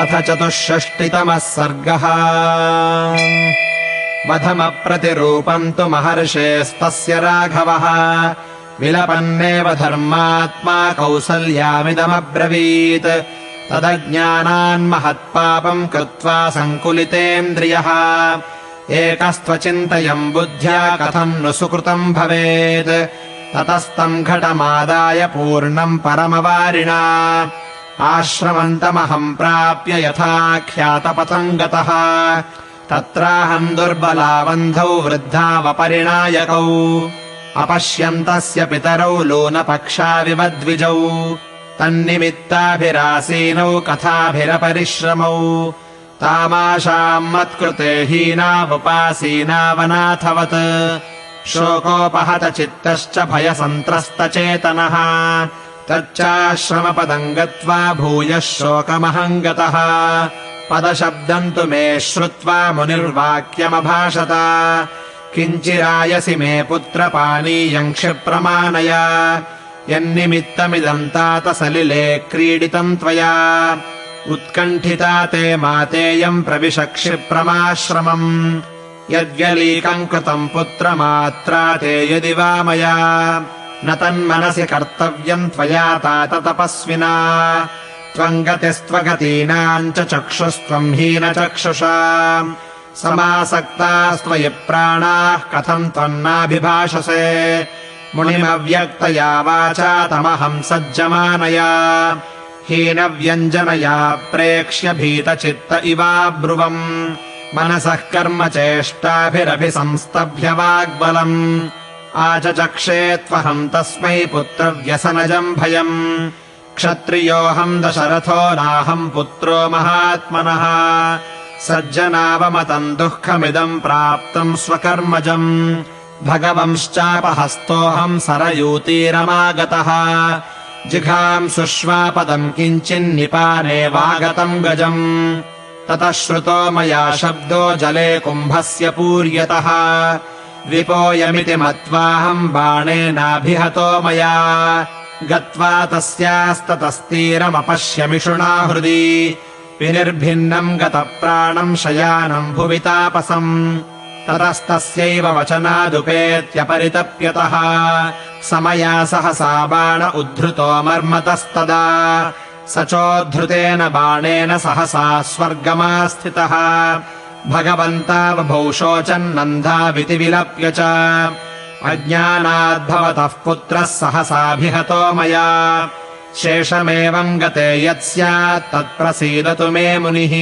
अथ 64तमः सर्गः। वधमप्रतिरूपम् तु महर्षेस्तस्य राघवः विलपन्नेव धर्मात्मा कौसल्यामिदमब्रवीत्। तदज्ञानान्महत्पापम् कृत्वा सङ्कुलितेन्द्रियः एकस्त्वचिन्तयम् बुद्ध्या कथम् नु सुकृतम् भवेत्। ततस्तम् घटमादाय पूर्णम् परमवारिणा आश्रमन्तमहम् प्राप्य यथाख्यातपथम् गतः। तत्राहम् दुर्बलावन्धौ वृद्धावपरिणायकौ अपश्यन्तस्य पितरौ लोनपक्षाविवद्विजौ तन्निमित्ताभिरासीनौ कथाभिरपरिश्रमौ तामाशाम् मत्कृते हीनावुपासीनावनाथवत् शोकोपहत चित्तश्च भयसन्त्रस्तचेतनः तच्चाश्रमपदम् गत्वा भूयः शोकमहम् गतः। पदशब्दम् तु मे श्रुत्वा मुनिर्वाक्यमभाषत किञ्चिरायसि मे पुत्र पानीयम् क्षिप्रमाणय यन्निमित्तमिदम् तात सलिले क्रीडितम् त्वया उत्कण्ठिता ते मातेयम् प्रविश क्षिप्रमाश्रमम् यद्व्यलीकम् कृतम् पुत्रमात्रा ते यदि वा मया न तन्मनसि कर्तव्यम् त्वया तात तपस्विना त्वम् गतिस्त्वगतीनाम् च चक्षुस्त्वम् हीनचक्षुषा समासक्तास्त्वयि प्राणाः कथम् त्वन्नाभिभाषसे मुनिमव्यक्तया वाचा तमहम् सज्जमानया हीनव्यञ्जनया प्रेक्ष्य भीतचित्त इवाब्रुवम् मनसः कर्म चेष्टाभिरभिसंस्तभ्य वाग्बलम् आचचक्षे त्वहम् तस्मै पुत्रव्यसनजम् भयम् क्षत्रियोऽहम् दशरथो नाहम् पुत्रो महात्मनः सज्जनावमतम् दुःखमिदम् प्राप्तम् स्वकर्मजम् भगवंश्चापहस्तोऽहम् सरयूतीरमागतः जिघाम् सुष्वापदम् किञ्चिन्निपाने वागतम् गजम् ततः श्रुतो मया शब्दो जले कुम्भस्य पूर्यतः विपोयमिति मत्वाहम् बाणेनाभिहतो मया गत्वा तस्यास्ततस्तीरमपश्यमिषुणा हृदि विनिर्भिन्नम् गतप्राणम् शयानम् भुवि तापसम् ततस्तस्यैव वचनादुपेत्यपरितप्यतः समया सहसा बाण उद्धृतो मर्मतस्तदा स चोद्धृतेन बाणेन सहसा स्वर्गमास्थितः भगवन्तावभौ शोचन्नन्धाविति विलप्य च अज्ञानाद्भवतः पुत्रः सहसाभिहतो मया शेषमेवम् गते यत्स्यात् तत्प्रसीदतु मे मुनिः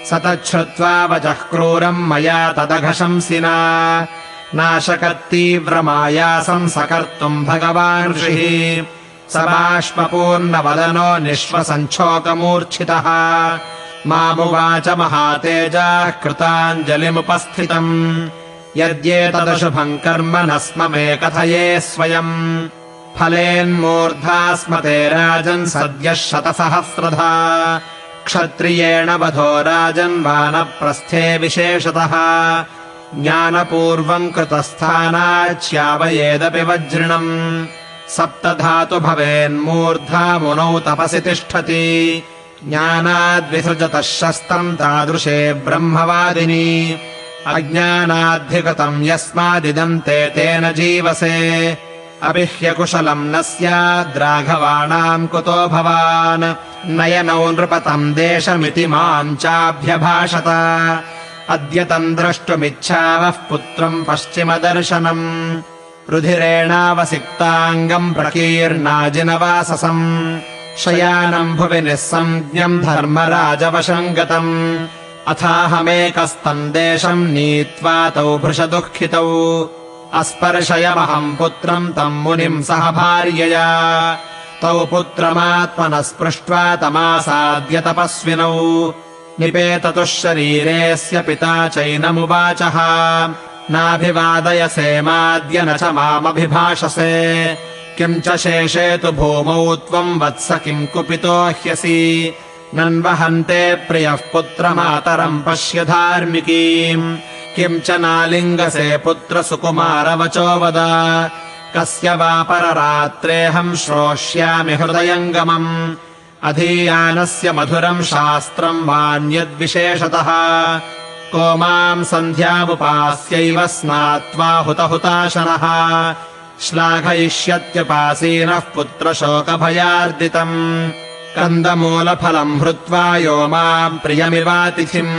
स तच्छ्रुत्वा वचः क्रूरम् मया तदघशंसिना नाशकत्तीव्रमायासम् सकर्तुम् भगवान् ऋषिः स बाष्पपूर्णवदनो निःश्वसञ्छोकमूर्च्छितः मामुवाच महातेजाः कृताञ्जलिमुपस्थितम् यद्येतदशुभम् कर्म न स्म मे कथये स्वयम् फलेन्मूर्धा स्मते राजन् सद्यः शतसहस्रधा क्षत्रियेण वधो राजन् वानप्रस्थे विशेषतः ज्ञानपूर्वम् कृतस्थानाच्चावयेदपि वज्रिणम् सप्तधातु भवेन्मूर्धा मुनौ तपसि तिष्ठति ज्ञानाद्विसृजतः शस्त्रम् तादृशे ब्रह्मवादिनी अज्ञानाद्धिगतम् यस्मादिदम् ते तेन जीवसे अपि ह्यकुशलम् न स्याद्राघवाणाम् कुतो भवान् नयनौ नृपतम् देशमिति माम् चाभ्यभाषत अद्य तम् द्रष्टुमिच्छावः पुत्रम् पश्चिमदर्शनम् रुधिरेणावसिक्ताङ्गम् प्रकीर्णाजिनवाससम् शयानम् भुवि निःसञ्ज्ञम् धर्मराजवशम् गतम् अथाहमेकस्तम् देशम् नीत्वा तौ भृशदुःखितौ अस्पर्शयमहम् पुत्रम् तम् मुनिम् सह भार्यया तौ पुत्रमात्मनः स्पृष्ट्वा तमासाद्य तपस्विनौ निपेततुः शरीरेऽस्य पिता चैनमुवाचः नाभिवादयसे माद्य न च मामभिभाषसे किम् च शेषे तु भूमौ त्वम् वत्स किम् कुपितो ह्यसि नन्वहन्ते प्रियः पुत्रमातरम् पश्य धार्मिकीम् किम् च नालिङ्गसे पुत्र सुकुमारवचो वद कस्य वा पररात्रेऽहम् श्रोष्यामि हृदयङ्गमम् अधीयानस्य मधुरम् शास्त्रम् वान्यद्विशेषतः को माम् सन्ध्यामुपास्यैव स्नात्वा हुतहुताशनः श्लाघयिष्यत्युपासीनः पुत्रशोकभयार्दितम् कन्दमूलफलम् हृत्वा यो माम् प्रियमिवातिथिम्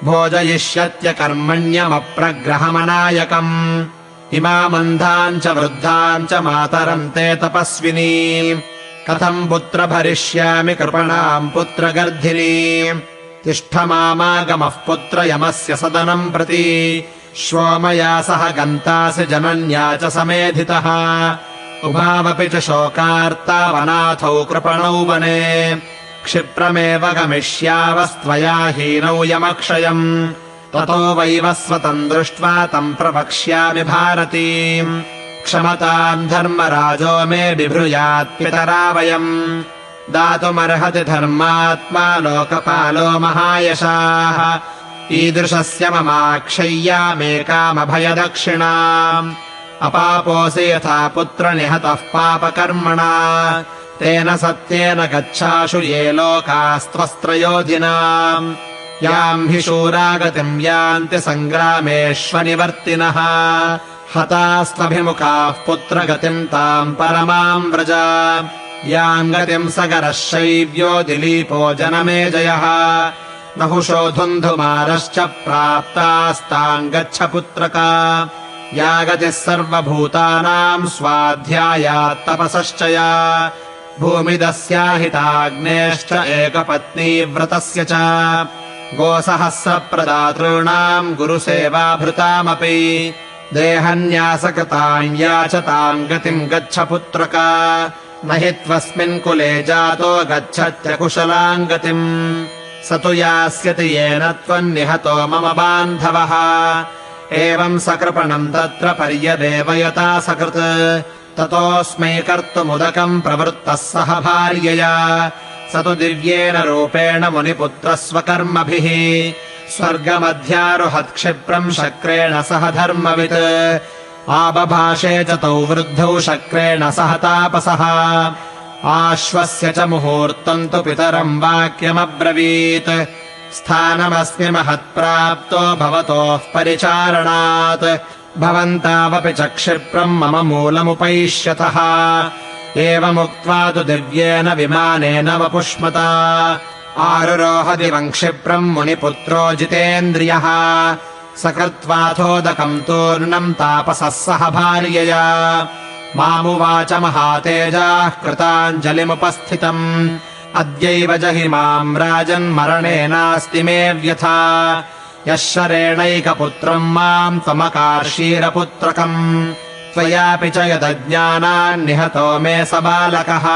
भोजयिष्यत्यकर्मण्यमप्रग्रहमनायकम् इमामन्धाम् च वृद्धाम् च मातरम् ते तपस्विनी कथम् पुत्र भरिष्यामि कृपणाम् पुत्रगर्धिनी तिष्ठ मामागमः पुत्र यमस्य सदनम् प्रति श्वो मया सह गन्तासि जनन्या च समेधितः उभावपि च शोकार्तावनाथौ कृपणौ वने क्षिप्रमेव गमिष्यावस्त्वया हीनौ यमक्षयम् ततो वैवस्वतम् दृष्ट्वा तम् प्रवक्ष्यामि भारतीम् क्षमताम् धर्मराजो मे बिभ्रूयात् पितरा वयम् दातुमर्हति धर्मात्मा लोकपालो महायशाः ईदृशस्य ममाक्षय्यामेकामभयदक्षिणाम् अपापोऽसि यथा पुत्रनिहतः पापकर्मणा तेन सत्येन गच्छाशु ये लोकास्त्वस्त्रयोधिनाम् याम् हि शूरागतिम् यान्ति सङ्ग्रामेष्वनिवर्तिनः हतास्त्वभिमुखाः पुत्रगतिम् ताम् परमाम् व्रज याम् गतिम् सगरः शैव्यो दिलीपो जनमेजयः नहुषो धुन्धुमारश्च प्राप्तास्ताम् गच्छ पुत्रका या गतिः सर्वभूतानाम् स्वाध्यायात्तपसश्च या भूमिदस्याहिताग्नेश्च एकपत्नीव्रतस्य च गोसहस्रप्रदातॄणाम् गुरुसेवाभृतामपि देहन्यासकृताम् याचताम् गतिम् गच्छ पुत्रका न हि त्वस्मिन् कुले जातो गच्छत्यकुशलाम् गतिम् स तु यास्यति येन त्वन्निहतो मम बान्धवः एवम् सकृपणम् तत्र पर्यदेवयता सकृत् ततोऽस्मै कर्तुमुदकम् प्रवृत्तः सह भार्यया स तु दिव्येन रूपेण मुनिपुत्रः स्वकर्मभिः स्वर्गमध्यारुहत्क्षिप्रम् शक्रेण सह धर्मवित् आबभाषे च तौ वृद्धौ शक्रेण सह तापसः आश्वस्य च मुहूर्तम् तु पितरम् वाक्यमब्रवीत् स्थानमस्मि महत्प्राप्तो भवतोः परिचारणात् भवन्तावपि च क्षिप्रम् मम मूलमुपैष्यतः एवमुक्त्वा तु दिव्येन विमानेन वपुष्मता आरुरोह दिवम् क्षिप्रम् मुनिपुत्रो जितेन्द्रियः सकृत्वाथोदकम् तूर्णम् तापसः सह भार्यया मामुवाच महातेजाः कृताञ्जलिमुपस्थितम् अद्यैव जहि माम् राजन्मरणेनास्ति मे व्यथा यः शरेणैकपुत्रम् माम् त्वमकार्षीरपुत्रकम् त्वयापि च यदज्ञानान्निहतो मे स बालकः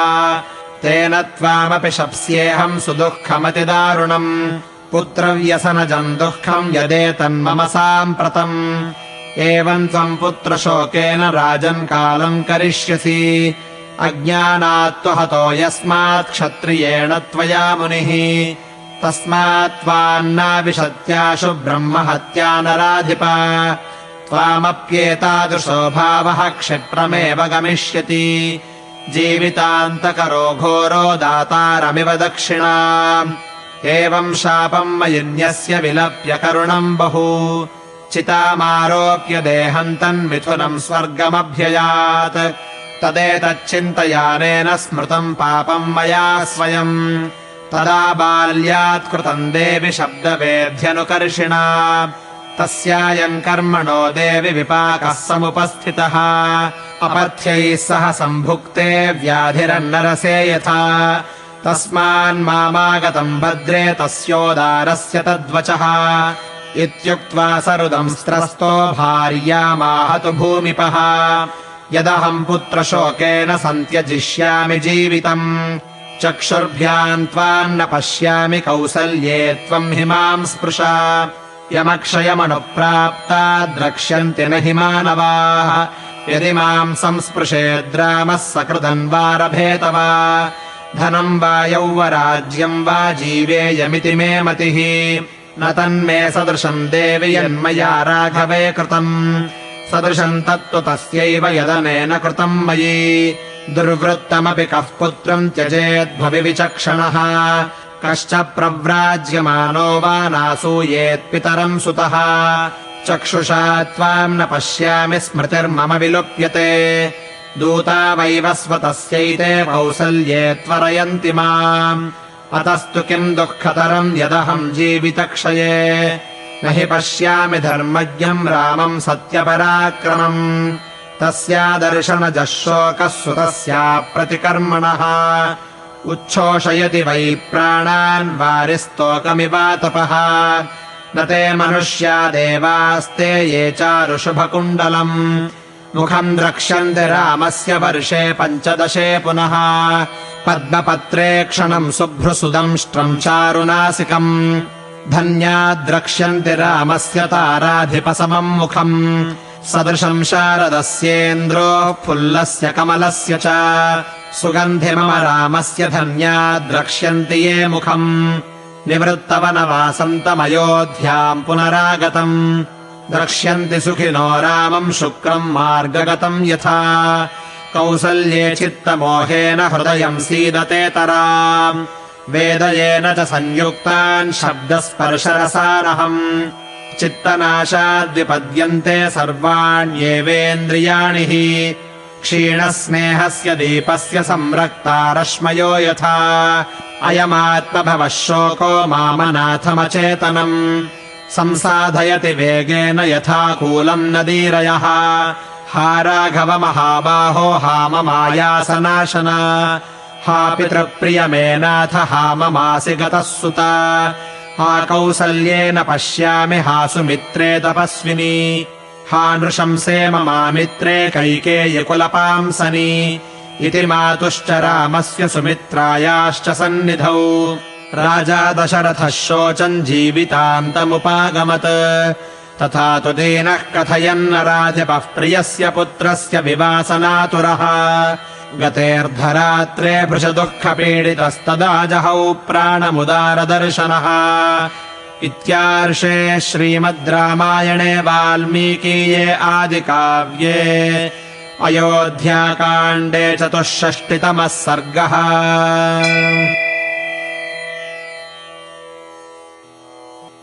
तेन त्वामपि शप्स्येऽहम् सुदुःखमतिदारुणम् पुत्रव्यसनजम् दुःखम् यदेतन्मम साम्प्रतम् एवम् त्वम् पुत्रशोकेन राजन् कालम् करिष्यसि अज्ञानात् त्वहतो यस्मात् क्षत्रियेण त्वया मुनिः तस्मात् त्वान्नाविशत्याशु ब्रह्महत्या नराधिप त्वामप्येतादृशो भावः क्षिप्रमेव गमिष्यति जीवितान्तकरो घोरो दातारमिव दक्षिणाम् एवम् शापम् मयिन्यस्य विलप्य करुणम् बहु चितामारोप्य देहम् तन्मिथुनम् स्वर्गमभ्ययात् तदेतच्चिन्तयानेन स्मृतम् पापम् मया स्वयम् तदा बाल्यात् कृतम् देवि शब्दवेध्यनुकर्षिणा तस्यायम् कर्मणो देवि विपाकः समुपस्थितः अपथ्यैः सह सम्भुक्ते व्याधिरन्नरसे यथा तस्मान्मामागतम् भद्रे तस्योदारस्य तद्वचः इत्युक्त्वा सरुदम् स्त्रस्तो भार्यामाहतु भूमिपः यदहम् पुत्रशोकेन सन्त्यजिष्यामि जीवितम् चक्षुर्भ्याम् त्वान्न पश्यामि कौसल्ये त्वम् हि माम् स्पृश यमक्षयमनुप्राप्ता द्रक्ष्यन्ति न हि मानवाः यदि माम् संस्पृशेद्रामः सकृदन्वारभेत वा धनम् वा यौवराज्यम् वा जीवेयमिति मे मतिः न तन्मे सदृशम् देवि यन्मया राघवे कृतम् सदृशम् तत्तु तस्यैव यदनेन कृतम् मयि दुर्वृत्तमपि कः पुत्रम् त्यजेद्भविविचक्षणः कश्च प्रव्राज्यमानो वा नासूयेत्पितरम् सुतः चक्षुषा त्वाम् न पश्यामि स्मृतिर्मम विलुप्यते दूता वैवस्वतस्यैते कौसल्ये त्वरयन्ति माम् अतस्तु किम् दुःखतरम् यदहम् जीवितक्षये न हि पश्यामि धर्मज्ञम् रामम् सत्यपराक्रमम् तस्यादर्शनजः शोकः सुतस्या प्रतिकर्मणः उच्छोषयति वै प्राणान् वारिस्तोकमिवातपः न ते मनुष्या देवास्ते ये चारुशुभकुण्डलम् मुखम् द्रक्ष्यन्ति रामस्य वर्षे 15 पुनः पद्मपत्रे क्षणम् शुभ्रसुदंष्ट्रम् चारुनासिकम् धन्याद् द्रक्ष्यन्ति रामस्य ताराधिपसमम् मुखम् सदृशम् शारदस्येन्द्रोः फुल्लस्य कमलस्य च सुगन्धिमम रामस्य धन्याद् द्रक्ष्यन्ति ये मुखम् निवृत्तवनवासन्तमयोध्याम् पुनरागतम् द्रक्ष्यन्ति सुखिनो रामम् शुक्रम् मार्गगतम् यथा कौसल्ये चित्तमोहेन हृदयम् सीदतेतराम् वेदयेन च संयुक्तान् शब्दस्पर्शरसानहम् चित्तनाशाद्विपद्यन्ते सर्वाण्येवेन्द्रियाणि हि क्षीणस्नेहस्य दीपस्य संरक्ता रश्मयो यथा अयमात्मभवः शोको मामनाथमचेतनम् संसाधयति वेगेन यथा कूलम् नदीरयः हा राघव महाबाहो हा ममायासनाशना हा पितृप्रियमेनाथ हा ममासि गतः सुता हा कौसल्येन पश्यामि हा सुमित्रे तपस्विनी हा नृशंसे ममामित्रे कैकेयी कुलपांसनि इति मातुश्च रामस्य सुमित्रायाश्च सन्निधौ राजा दशरथः शोचन् जीवितान्तमुपागमत् तथा तु दीनः कथयन्न राजपः प्रियस्य पुत्रस्य विवासनातुरः गतेऽर्धरात्रे भृशदुःखपीडितस्तदा जहौ प्राणमुदारदर्शनः इत्यार्षे श्रीमद् रामायणे वाल्मीकीये आदिकाव्ये अयोध्याकाण्डे 64तमः सर्गः।